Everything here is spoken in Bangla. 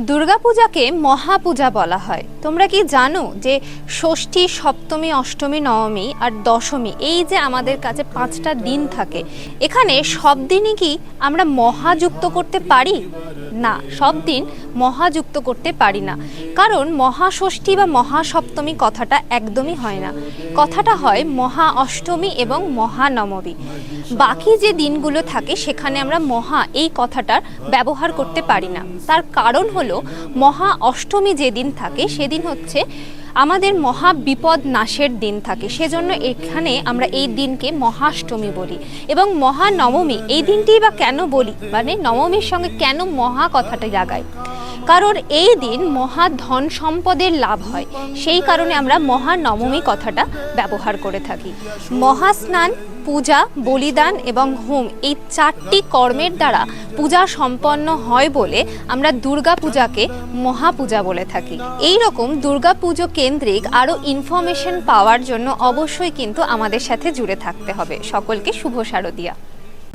দুর্গাপূজাকে মহাপূজা বলা হয়। তোমরা কি জানো যে ষষ্ঠী, সপ্তমী, অষ্টমী, নবমী আর দশমী, এই যে আমাদের কাছে 5টা দিন থাকে, এখানে সব দিনই কি আমরা মহাযুক্ত করতে পারি? না, সব দিন মহাযুক্ত করতে পারি না। কারণ মহাষষ্ঠী বা মহাসপ্তমী কথাটা একদমই হয় না, কথাটা হয় মহা অষ্টমী এবং মহানবমী। বাকি যে দিনগুলো থাকে সেখানে আমরা মহা এই কথাটার ব্যবহার করতে পারি না। তার কারণ হলো মহা অষ্টমী যেদিন থাকে সেদিন হচ্ছে আমাদের মহা বিপদ নাশের দিন থাকে, সেজন্য এখানে আমরা এই দিনকে মহাষ্টমী বলি। এবং মহানবমী এই দিনটিই বা কেন বলি, মানে নবমীর সঙ্গে কেন মহা কথাটা লাগাই, কারণ এই দিন মহা ধন সম্পদের লাভ হয়, সেই কারণে আমরা মহানবমী কথাটা ব্যবহার করে থাকি। মহাস্নান, পূজা, বলিদান এবং হোম, এই 4টি কর্মের দ্বারা পূজা সম্পন্ন হয় বলে আমরা দুর্গা পূজাকে মহাপূজা বলে থাকি। এই রকম দুর্গা পুজো কেন্দ্রিক আরও ইনফরমেশন পাওয়ার জন্য অবশ্যই কিন্তু আমাদের সাথে জুড়ে থাকতে হবে। সকলকে শুভ শারদিয়া।